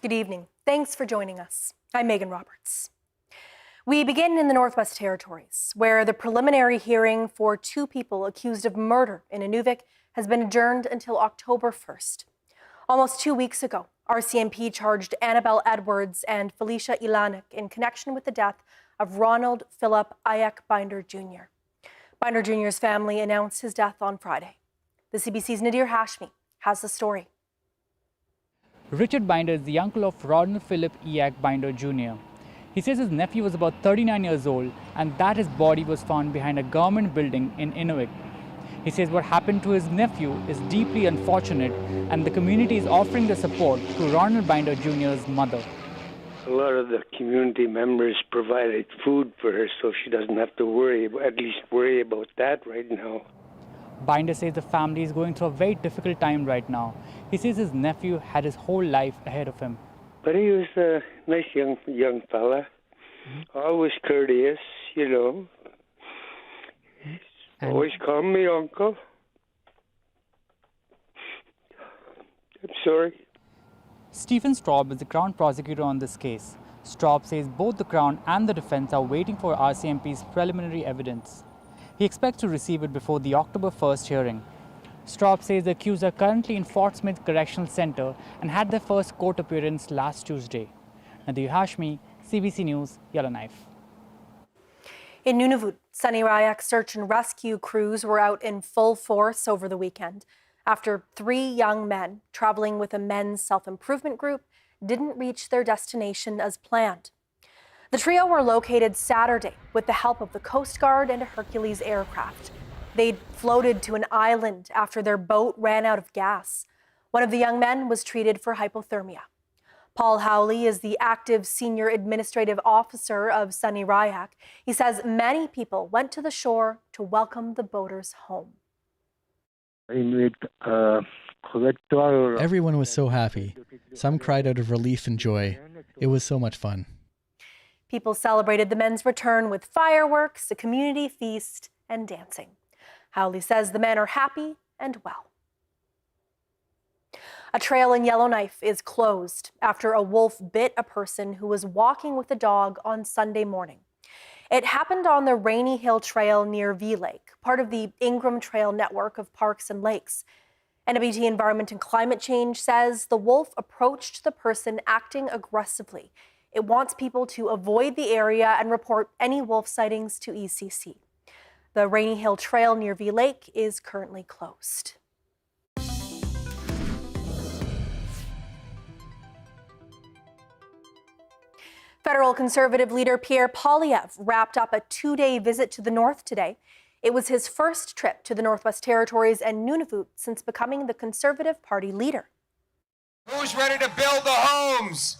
Good evening. Thanks for joining us. I'm Megan Roberts. We begin in the Northwest Territories, where the preliminary hearing for two people accused of murder in Inuvik has been adjourned until October 1st. Almost 2 weeks ago, RCMP charged Annabelle Edwards and Felicia Ilanik in connection with the death of Ronald Philip Ayak Binder Jr. Binder Jr.'s family announced his death on Friday. The CBC's Nadir Hashmi has the story. Richard Binder is the uncle of Ronald Philip Ayak Binder Jr. He says his nephew was about 39 years old and that his body was found behind a government building in Inuvik. He says what happened to his nephew is deeply unfortunate and the community is offering their support to Ronald Binder Jr.'s mother. A lot of the community members provided food for her so she doesn't have to worry about that right now. Binder says the family is going through a very difficult time right now. He says his nephew had his whole life ahead of him. But he was a nice young fella, always courteous, you know. Always called me uncle. I'm sorry. Stephen Straub is the Crown prosecutor on this case. Straub says both the Crown and the defense are waiting for RCMP's preliminary evidence. He expects to receive it before the October 1st hearing. Straub says the accused are currently in Fort Smith Correctional Center and had their first court appearance last Tuesday. Nadir Hashmi, CBC News, Yellowknife. In Nunavut, Sunny Rayak search and rescue crews were out in full force over the weekend after 3 young men traveling with a men's self-improvement group didn't reach their destination as planned. The trio were located Saturday with the help of the Coast Guard and a Hercules aircraft. They'd floated to an island after their boat ran out of gas. One of the young men was treated for hypothermia. Paul Howley is the active senior administrative officer of Sunny Rayak. He says many people went to the shore to welcome the boaters home. Everyone was so happy. Some cried out of relief and joy. It was so much fun. People celebrated the men's return with fireworks, a community feast, and dancing. Howley says the men are happy and well. A trail in Yellowknife is closed after a wolf bit a person who was walking with a dog on Sunday morning. It happened on the Rainy Hill Trail near V Lake, part of the Ingram Trail network of parks and lakes. NWT Environment and Climate Change says the wolf approached the person acting aggressively. It wants people to avoid the area and report any wolf sightings to ECC. The Rainy Hill Trail near V Lake is currently closed. Federal Conservative leader Pierre Poilievre wrapped up a 2-day visit to the North today. It was his first trip to the Northwest Territories and Nunavut since becoming the Conservative Party leader. Who's ready to build the homes?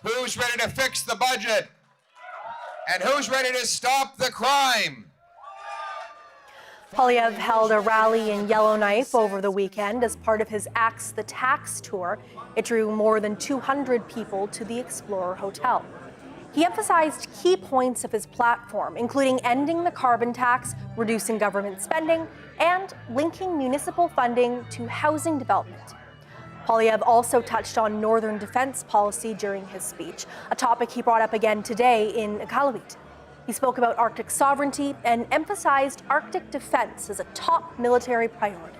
Who's ready to fix the budget? And who's ready to stop the crime? Poilievre held a rally in Yellowknife over the weekend as part of his Axe the Tax tour. It drew more than 200 people to the Explorer Hotel. He emphasized key points of his platform, including ending the carbon tax, reducing government spending, and linking municipal funding to housing development. Poilievre also touched on Northern defense policy during his speech, a topic he brought up again today in Iqaluit. He spoke about Arctic sovereignty and emphasized Arctic defense as a top military priority.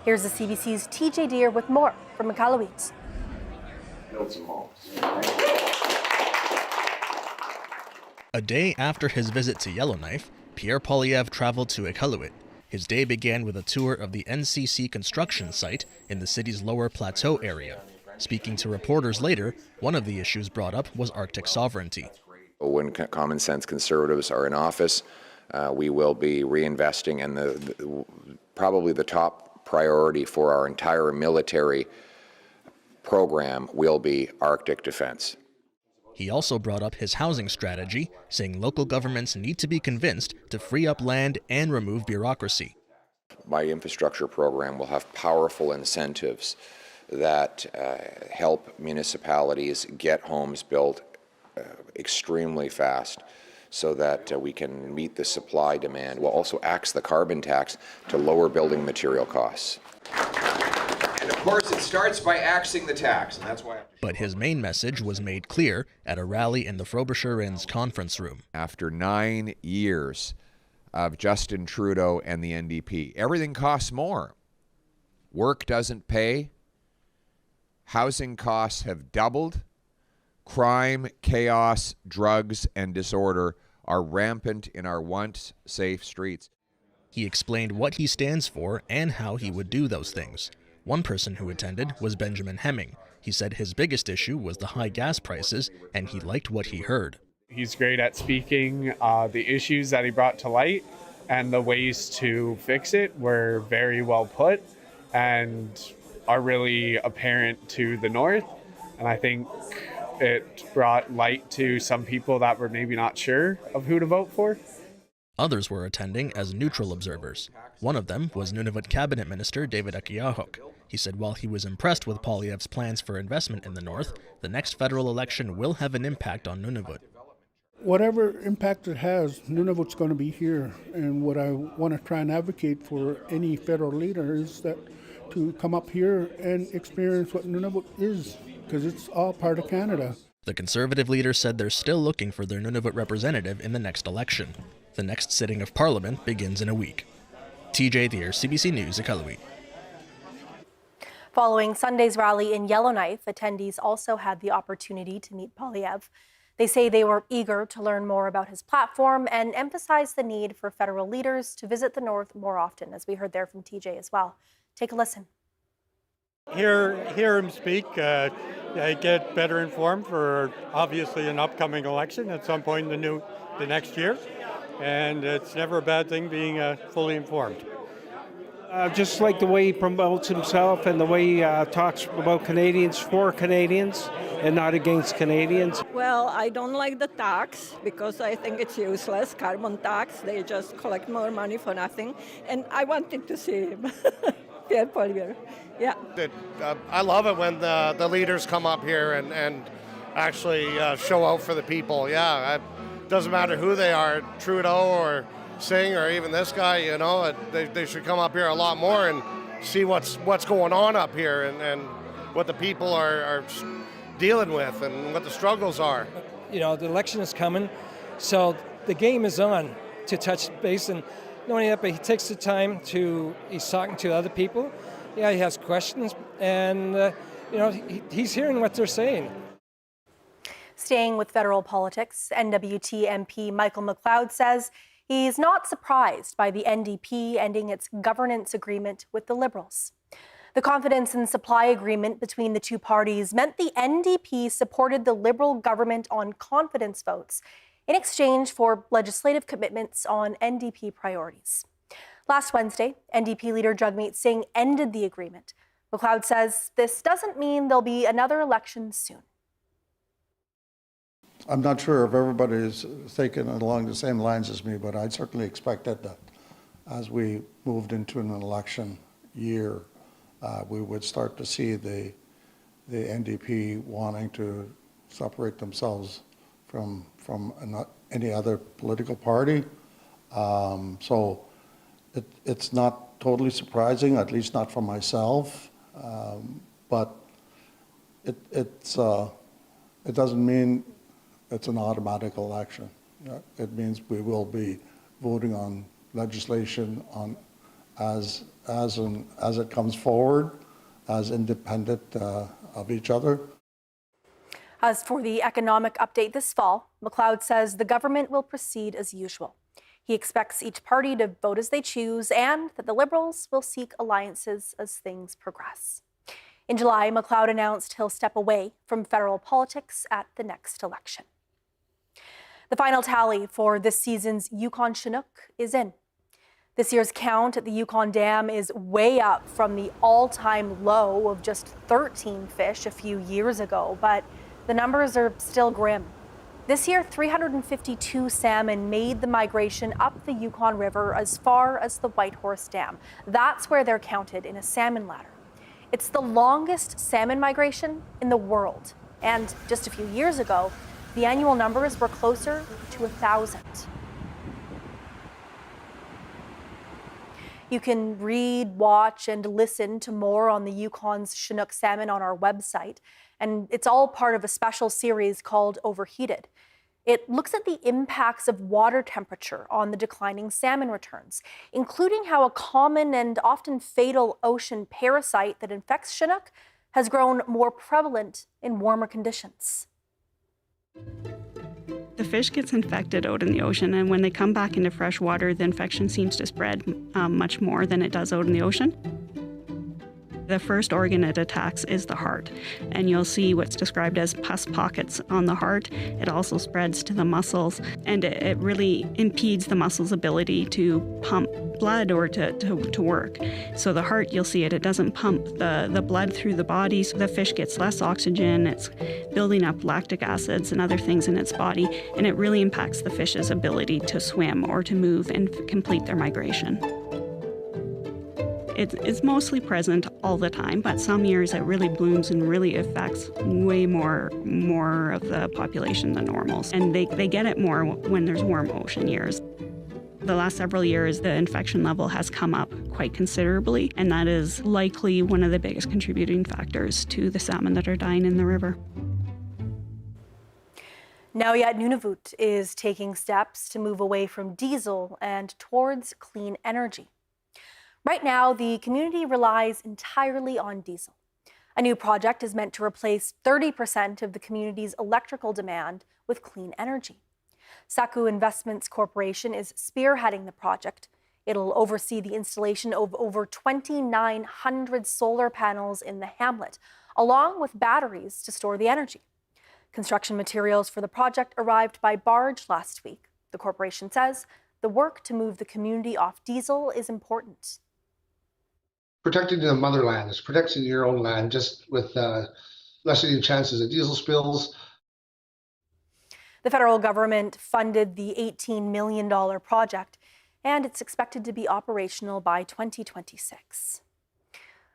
Here's the CBC's TJ Deer with more from Iqaluit. Build some homes. A day after his visit to Yellowknife, Pierre Poilievre traveled to Iqaluit. His day began with a tour of the NCC construction site in the city's Lower Plateau area. Speaking to reporters later, one of the issues brought up was Arctic sovereignty. When common sense Conservatives are in office, we will be reinvesting, and probably the top priority for our entire military program will be Arctic defense. He also brought up his housing strategy, saying local governments need to be convinced to free up land and remove bureaucracy. My infrastructure program will have powerful incentives that help municipalities get homes built extremely fast so that we can meet the supply demand. We'll also axe the carbon tax to lower building material costs. And of course, it starts by axing the tax, and that's why. But his main message was made clear at a rally in the Frobisher Inn's conference room. After 9 years of Justin Trudeau and the NDP, everything costs more. Work doesn't pay. Housing costs have doubled. Crime, chaos, drugs, and disorder are rampant in our once safe streets. He explained what he stands for and how he would do those things. One person who attended was Benjamin Hemming. He said his biggest issue was the high gas prices, and he liked what he heard. He's great at speaking. The issues that he brought to light and the ways to fix it were very well put and are really apparent to the North. And I think it brought light to some people that were maybe not sure of who to vote for. Others were attending as neutral observers. One of them was Nunavut Cabinet Minister David Akiyahuk. He said while he was impressed with Poilievre's plans for investment in the North, the next federal election will have an impact on Nunavut. Whatever impact it has, Nunavut's going to be here. And what I want to try and advocate for any federal leader is that to come up here and experience what Nunavut is, because it's all part of Canada. The Conservative leader said they're still looking for their Nunavut representative in the next election. The next sitting of Parliament begins in a week. TJ Thier, CBC News, Iqaluit. Following Sunday's rally in Yellowknife, attendees also had the opportunity to meet Poilievre. They say they were eager to learn more about his platform and emphasize the need for federal leaders to visit the North more often, as we heard there from TJ as well. Take a listen. Hear him speak, get better informed for obviously an upcoming election at some point in the next year. And it's never a bad thing being fully informed. Just like the way he promotes himself and the way he talks about Canadians for Canadians and not against Canadians. Well, I don't like the tax because I think it's useless, carbon tax. They just collect more money for nothing. And I wanted to see him, Pierre Poilievre. Yeah. I love it when the leaders come up here and actually show out for the people. Yeah, it doesn't matter who they are, Trudeau or Singh or even this guy, you know, they should come up here a lot more and see what's going on up here and what the people are dealing with and what the struggles are. You know, the election is coming, so the game is on to touch base. And not only that, but he takes the time he's talking to other people. Yeah, he has questions, and, you know, he's hearing what they're saying. Staying with federal politics, NWT MP Michael McLeod says he's not surprised by the NDP ending its governance agreement with the Liberals. The confidence and supply agreement between the two parties meant the NDP supported the Liberal government on confidence votes in exchange for legislative commitments on NDP priorities. Last Wednesday, NDP leader Jagmeet Singh ended the agreement. McLeod says this doesn't mean there'll be another election soon. I'm not sure if everybody is thinking along the same lines as me, but I certainly expected that as we moved into an election year, we would start to see the NDP wanting to separate themselves from any other political party. So it's not totally surprising, at least not for myself, but it doesn't mean it's an automatic election. It means we will be voting on legislation as it comes forward, as independent of each other. As for the economic update this fall, McLeod says the government will proceed as usual. He expects each party to vote as they choose and that the Liberals will seek alliances as things progress. In July, McLeod announced he'll step away from federal politics at the next election. The final tally for this season's Yukon Chinook is in. This year's count at the Yukon Dam is way up from the all-time low of just 13 fish a few years ago, but the numbers are still grim. This year, 352 salmon made the migration up the Yukon River as far as the Whitehorse Dam. That's where they're counted in a salmon ladder. It's the longest salmon migration in the world. And just a few years ago, the annual numbers were closer to 1,000. You can read, watch, and listen to more on the Yukon's Chinook salmon on our website. And it's all part of a special series called Overheated. It looks at the impacts of water temperature on the declining salmon returns, including how a common and often fatal ocean parasite that infects Chinook has grown more prevalent in warmer conditions. The fish gets infected out in the ocean, and when they come back into fresh water, the infection seems to spread much more than it does out in the ocean. The first organ it attacks is the heart, and you'll see what's described as pus pockets on the heart. It also spreads to the muscles, and it really impedes the muscles' ability to pump blood or to work. So the heart, you'll see it doesn't pump the blood through the body, so the fish gets less oxygen, it's building up lactic acids and other things in its body, and it really impacts the fish's ability to swim or to move and complete their migration. It's mostly present all the time, but some years it really blooms and really affects way more of the population than normals. And they get it more when there's warm ocean years. The last several years, the infection level has come up quite considerably, and that is likely one of the biggest contributing factors to the salmon that are dying in the river. Now yet Nunavut is taking steps to move away from diesel and towards clean energy. Right now, the community relies entirely on diesel. A new project is meant to replace 30% of the community's electrical demand with clean energy. Saku Investments Corporation is spearheading the project. It'll oversee the installation of over 2,900 solar panels in the hamlet, along with batteries to store the energy. Construction materials for the project arrived by barge last week. The corporation says the work to move the community off diesel is important. Protecting the motherland is protecting your own land, just with lessening chances of diesel spills. The federal government funded the $18 million project, and it's expected to be operational by 2026.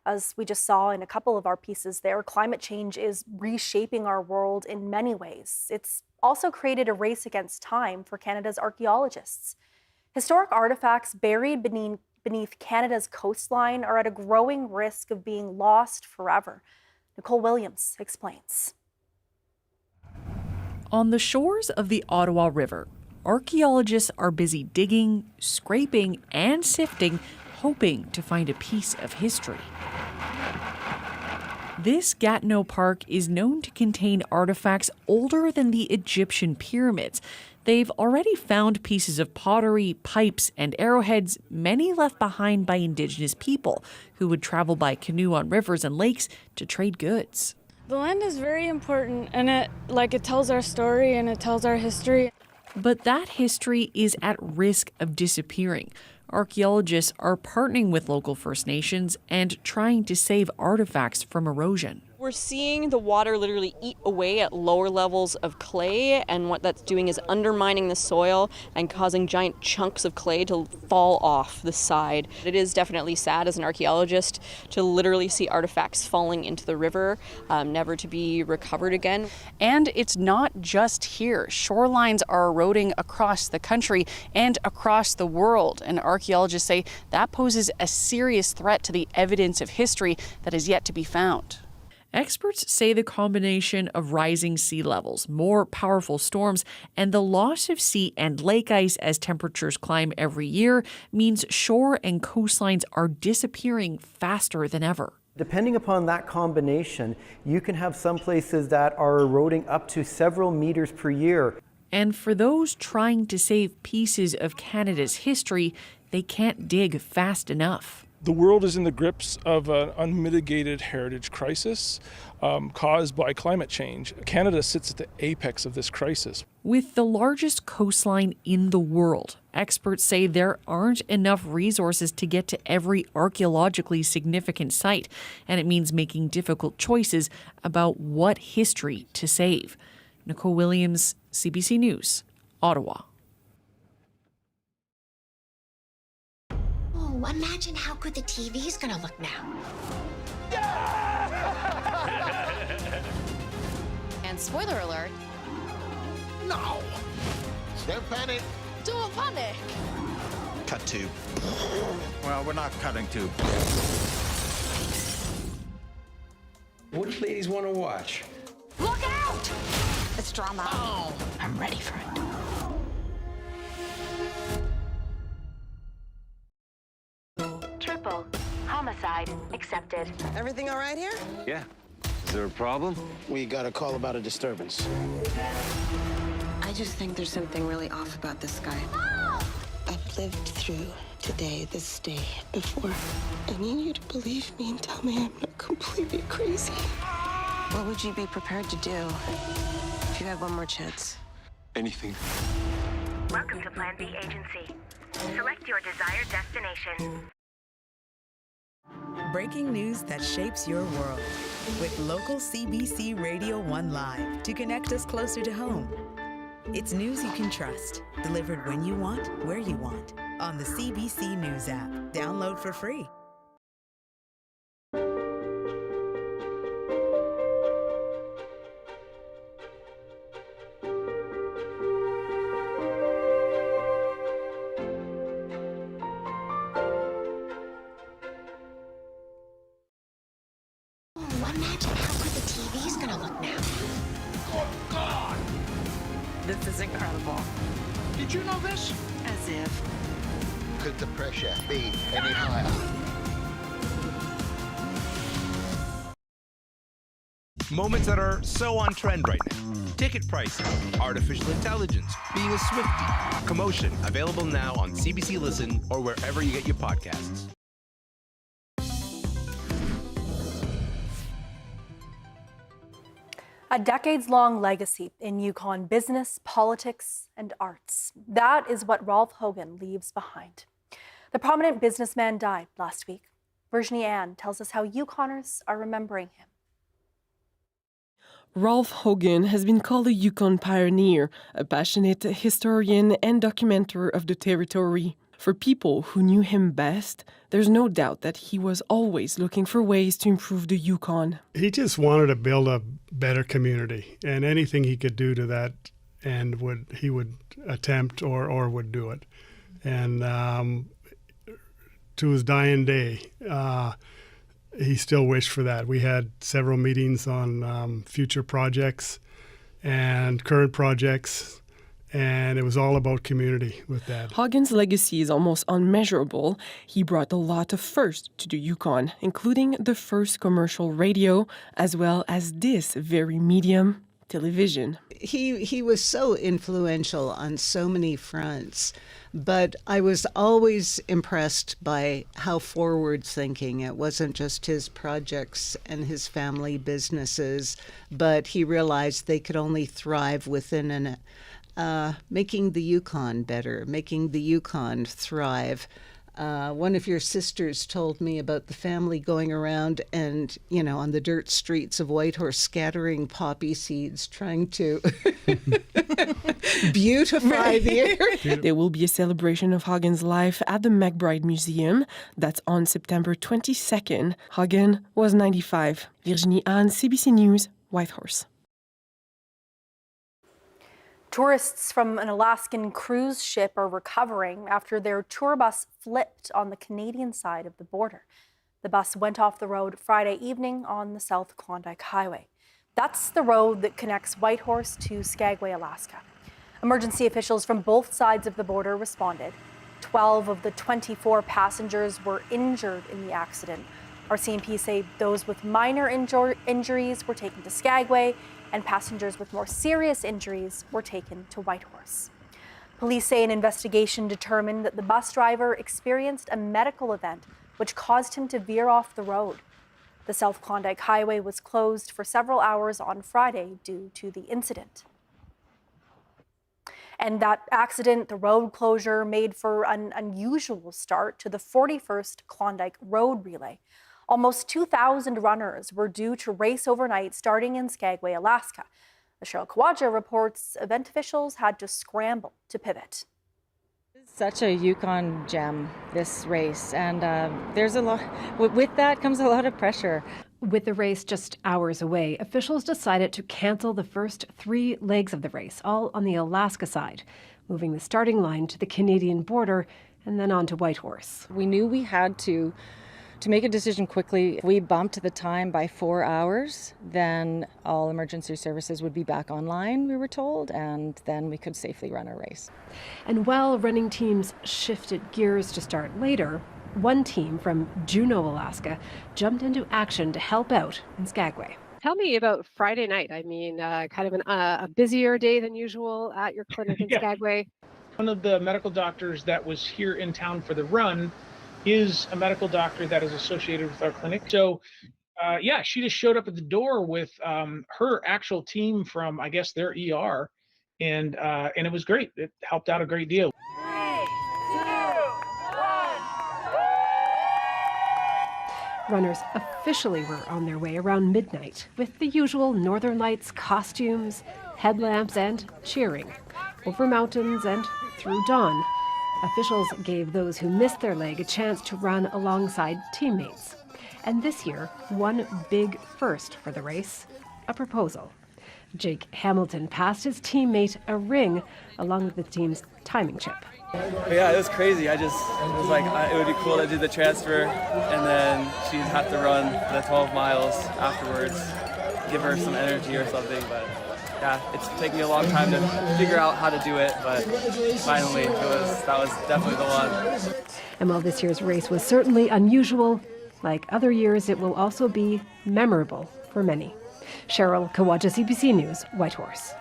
As we just saw in a couple of our pieces there, climate change is reshaping our world in many ways. It's also created a race against time for Canada's archaeologists. Historic artifacts buried beneath Canada's coastline are at a growing risk of being lost forever. Nicole Williams explains. On the shores of the Ottawa River, archaeologists are busy digging, scraping, and sifting, hoping to find a piece of history. This Gatineau Park is known to contain artifacts older than the Egyptian pyramids. They've already found pieces of pottery, pipes, and arrowheads, many left behind by Indigenous people who would travel by canoe on rivers and lakes to trade goods. The land is very important, and it tells our story and it tells our history. But that history is at risk of disappearing. Archaeologists are partnering with local First Nations and trying to save artifacts from erosion. We're seeing the water literally eat away at lower levels of clay, and what that's doing is undermining the soil and causing giant chunks of clay to fall off the side. It is definitely sad as an archaeologist to literally see artifacts falling into the river, never to be recovered again. And it's not just here. Shorelines are eroding across the country and across the world, and archaeologists say that poses a serious threat to the evidence of history that is yet to be found. Experts say the combination of rising sea levels, more powerful storms, and the loss of sea and lake ice as temperatures climb every year means shore and coastlines are disappearing faster than ever. Depending upon that combination, you can have some places that are eroding up to several meters per year. And for those trying to save pieces of Canada's history, they can't dig fast enough. The world is in the grips of an unmitigated heritage crisis caused by climate change. Canada sits at the apex of this crisis. With the largest coastline in the world, experts say there aren't enough resources to get to every archaeologically significant site, and it means making difficult choices about what history to save. Nicole Williams, CBC News, Ottawa. Imagine how good the TV's gonna look now. And spoiler alert. No! Don't panic. Don't panic. Cut to. Well, we're not cutting to. What do ladies want to watch? Look out! It's drama. Oh. I'm ready for it. Triple. Homicide accepted. Everything all right here? Yeah. Is there a problem? We got a call about a disturbance. I just think there's something really off about this guy. I've lived through today, this day, before. I need you to believe me and tell me I'm not completely crazy. What would you be prepared to do if you had one more chance? Anything. Welcome to Plan B Agency. Select your desired destination. Breaking news that shapes your world. With local CBC Radio 1 Live to connect us closer to home. It's news you can trust, delivered when you want, where you want, on the CBC News app. Download for free. Imagine how good the TV's gonna look now. Oh, God! This is incredible. Did you know this? As if. Could the pressure be any higher? Moments that are so on trend right now. Ticket pricing, artificial intelligence, being a Swiftie. Commotion, available now on CBC Listen or wherever you get your podcasts. A decades-long legacy in Yukon business, politics, and arts. That is what Rolf Hogan leaves behind. The prominent businessman died last week. Virginie Ann tells us how Yukoners are remembering him. Rolf Hogan has been called a Yukon pioneer, a passionate historian and documenter of the territory. For people who knew him best, there's no doubt that he was always looking for ways to improve the Yukon. He just wanted to build a better community, and anything he could do to that end he would attempt or would do it. And to his dying day, he still wished for that. We had several meetings on future projects and current projects, and it was all about community with that. Hogan's legacy is almost unmeasurable. He brought a lot of firsts to the Yukon, including the first commercial radio, as well as this very medium, television. He was so influential on so many fronts, but I was always impressed by how forward-thinking. It wasn't just his projects and his family businesses, but he realized they could only thrive within making the Yukon better, making the Yukon thrive. One of your sisters told me about the family going around and, on the dirt streets of Whitehorse, scattering poppy seeds, trying to beautify the area. There will be a celebration of Hogan's life at the McBride Museum. That's on September 22nd. Hogan was 95. Virginie Ann, CBC News, Whitehorse. Tourists from an Alaskan cruise ship are recovering after their tour bus flipped on the Canadian side of the border. The bus went off the road Friday evening on the South Klondike Highway. That's the road that connects Whitehorse to Skagway, Alaska. Emergency officials from both sides of the border responded. 12 of the 24 passengers were injured in the accident. RCMP say those with minor injuries were taken to Skagway, and passengers with more serious injuries were taken to Whitehorse. Police say an investigation determined that the bus driver experienced a medical event which caused him to veer off the road. The South Klondike Highway was closed for several hours on Friday due to the incident. And that accident, the road closure, made for an unusual start to the 41st Klondike Road Relay. Almost 2,000 runners were due to race overnight starting in Skagway, Alaska. Cheryl Kawaja reports event officials had to scramble to pivot. Such a Yukon gem, this race, and there's a lot, with that comes a lot of pressure. With the race just hours away, officials decided to cancel the first 3 legs of the race, all on the Alaska side, moving the starting line to the Canadian border and then on to Whitehorse. We knew we had to make a decision quickly. If we bumped the time by 4 hours, then all emergency services would be back online, we were told, and then we could safely run a race. And while running teams shifted gears to start later, one team from Juneau, Alaska, jumped into action to help out in Skagway. Tell me about Friday night. I mean, kind of a busier day than usual at your clinic in Skagway. One of the medical doctors that was here in town for the run is a medical doctor that is associated with our clinic. So, she just showed up at the door with her actual team from, I guess, their ER, and it was great. It helped out a great deal. Runners officially were on their way around midnight with the usual Northern Lights costumes, headlamps, and cheering over mountains and through dawn. Officials gave those who missed their leg a chance to run alongside teammates. And this year, one big first for the race, a proposal. Jake Hamilton passed his teammate a ring along with the team's timing chip. Yeah, it was crazy. It was like, it would be cool to do the transfer, and then she'd have to run the 12 miles afterwards, give her some energy or something. But yeah, it's taken me a long time to figure out how to do it, but finally, that was definitely the one. And while this year's race was certainly unusual, like other years, it will also be memorable for many. Cheryl Kawaja, CBC News, Whitehorse.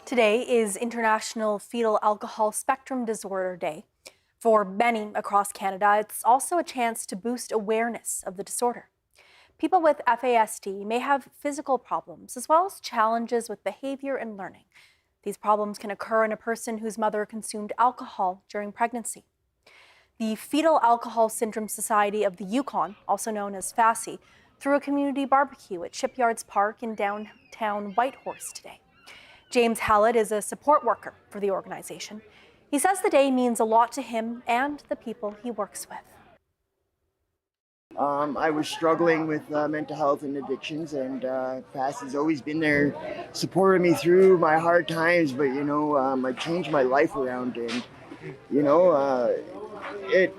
Today is International Fetal Alcohol Spectrum Disorder Day. For many across Canada, it's also a chance to boost awareness of the disorder. People with FASD may have physical problems as well as challenges with behavior and learning. These problems can occur in a person whose mother consumed alcohol during pregnancy. The Fetal Alcohol Syndrome Society of the Yukon, also known as FASI, threw a community barbecue at Shipyards Park in downtown Whitehorse today. James Hallett is a support worker for the organization. He says the day means a lot to him and the people he works with. I was struggling with mental health and addictions, and FAST has always been there, supporting me through my hard times. But I changed my life around, and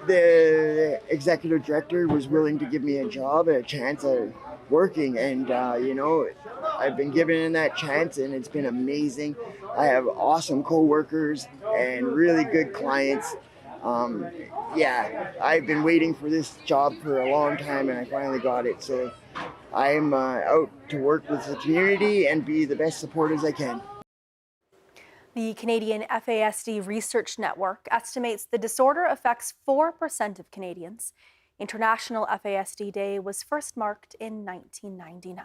the executive director was willing to give me a job and a chance at working, and I've been given that chance, and it's been amazing. I have awesome co-workers and really good clients. I've been waiting for this job for a long time, and I finally got it. So I'm out to work with the community and be the best support as I can. The Canadian FASD Research Network estimates the disorder affects 4% of Canadians. International FASD Day was first marked in 1999.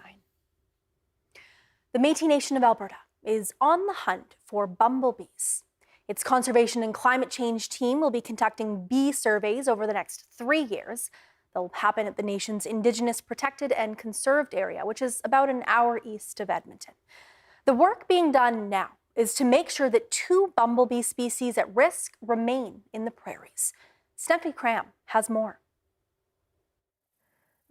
The Métis Nation of Alberta is on the hunt for bumblebees. Its conservation and climate change team will be conducting bee surveys over the next 3 years. They'll happen at the nation's Indigenous Protected and Conserved area, which is about an hour east of Edmonton. The work being done now is to make sure that 2 bumblebee species at risk remain in the prairies. Stephanie Cram has more.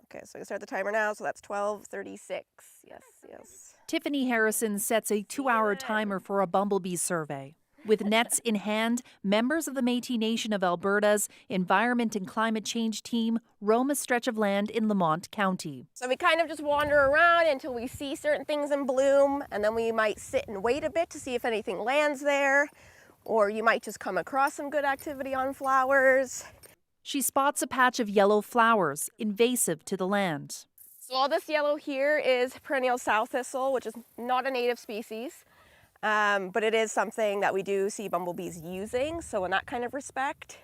Okay, so I start the timer now, so that's 12:36. Yes. Tiffany Harrison sets a 2-hour timer for a bumblebee survey. With nets in hand, members of the Métis Nation of Alberta's Environment and Climate Change team roam a stretch of land in Lamont County. So we kind of just wander around until we see certain things in bloom, and then we might sit and wait a bit to see if anything lands there, or you might just come across some good activity on flowers. She spots a patch of yellow flowers, invasive to the land. So all this yellow here is perennial sow thistle, which is not a native species. But it is something that we do see bumblebees using, so in that kind of respect,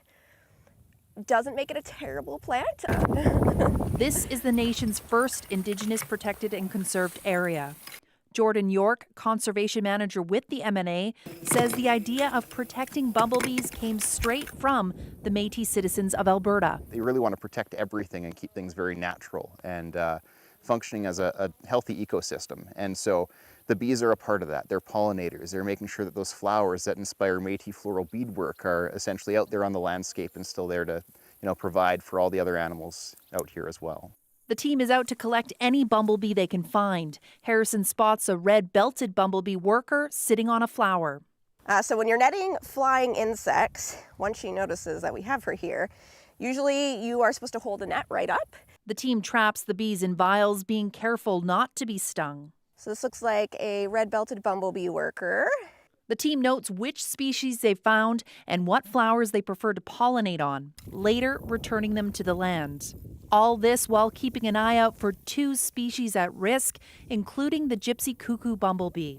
doesn't make it a terrible plant. This is the nation's first Indigenous Protected and Conserved area. Jordan York, conservation manager with the MNA, says the idea of protecting bumblebees came straight from the Métis citizens of Alberta. They really want to protect everything and keep things very natural and functioning as a healthy ecosystem. And so the bees are a part of that. They're pollinators. They're making sure that those flowers that inspire Métis floral beadwork are essentially out there on the landscape and still there to, provide for all the other animals out here as well. The team is out to collect any bumblebee they can find. Harrison spots a red-belted bumblebee worker sitting on a flower. So when you're netting flying insects, once she notices that we have her here, usually you are supposed to hold the net right up. The team traps the bees in vials, being careful not to be stung. So this looks like a red-belted bumblebee worker. The team notes which species they found and what flowers they prefer to pollinate on, later returning them to the land. All this while keeping an eye out for 2 species at risk, including the gypsy cuckoo bumblebee.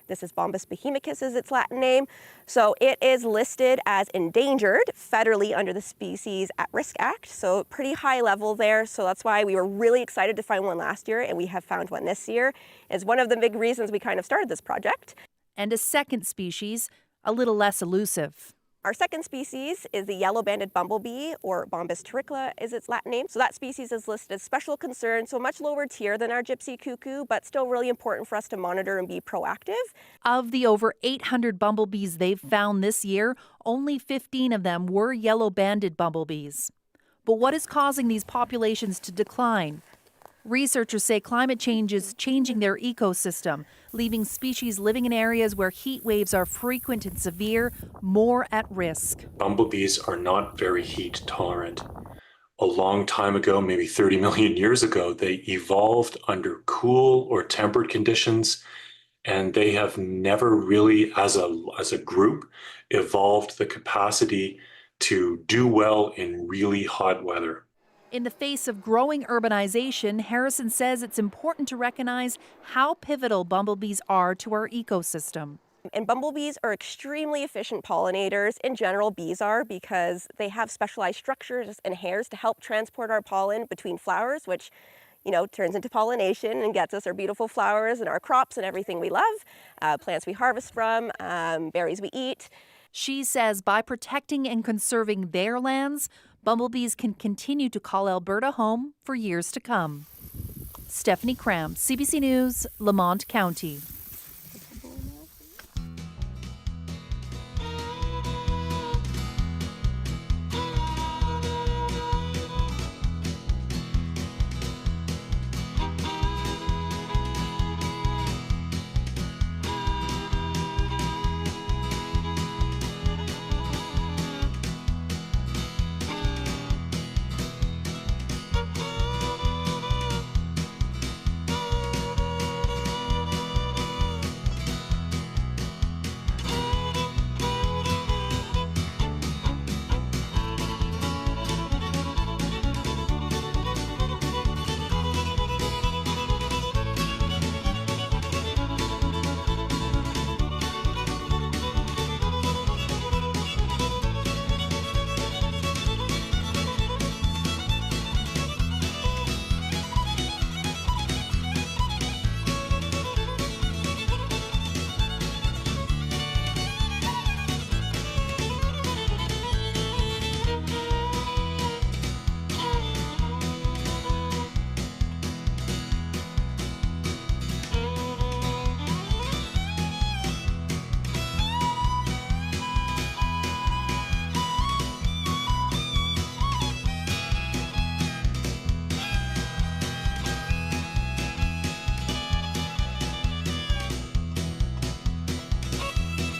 This is Bombus bohemicus is its Latin name. So it is listed as endangered federally under the Species at Risk Act. So pretty high level there. So that's why we were really excited to find one last year, and we have found one this year. It's one of the big reasons we kind of started this project. And a second species, a little less elusive. Our second species is the yellow-banded bumblebee, or Bombus terricola is its Latin name. So that species is listed as special concern, so much lower tier than our gypsy cuckoo, but still really important for us to monitor and be proactive. Of the over 800 bumblebees they've found this year, only 15 of them were yellow-banded bumblebees. But what is causing these populations to decline? Researchers say climate change is changing their ecosystem, leaving species living in areas where heat waves are frequent and severe more at risk. Bumblebees are not very heat tolerant. A long time ago, maybe 30 million years ago, they evolved under cool or temperate conditions, and they have never really, as a group, evolved the capacity to do well in really hot weather. In the face of growing urbanization, Harrison says it's important to recognize how pivotal bumblebees are to our ecosystem. And bumblebees are extremely efficient pollinators. In general, bees are, because they have specialized structures and hairs to help transport our pollen between flowers, which, turns into pollination and gets us our beautiful flowers and our crops and everything we love, plants we harvest from, berries we eat. She says by protecting and conserving their lands, bumblebees can continue to call Alberta home for years to come. Stephanie Cram, CBC News, Lamont County.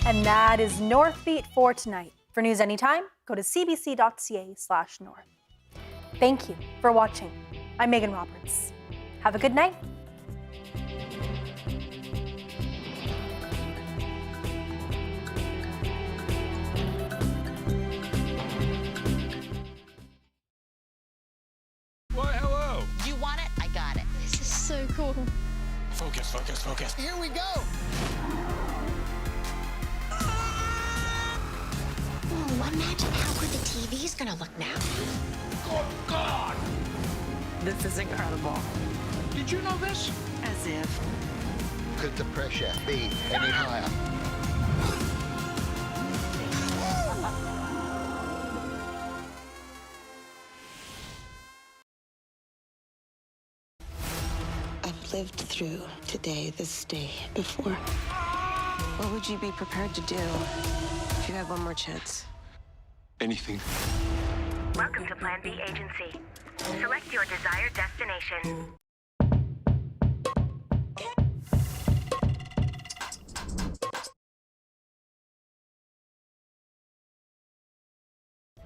And that is Northbeat for tonight. For news anytime, go to cbc.ca/north. Thank you for watching. I'm Megan Roberts. Have a good night. Why, hello. You want it? I got it. This is so cool. Focus, focus, focus. Here we go. Oh, imagine how good the TV's gonna look now. Good God! This is incredible. Did you know this? As if. Could the pressure be any higher? I've lived through today, this day, before. What would you be prepared to do if you had one more chance? Anything. Welcome to Plan B Agency. Select your desired destination.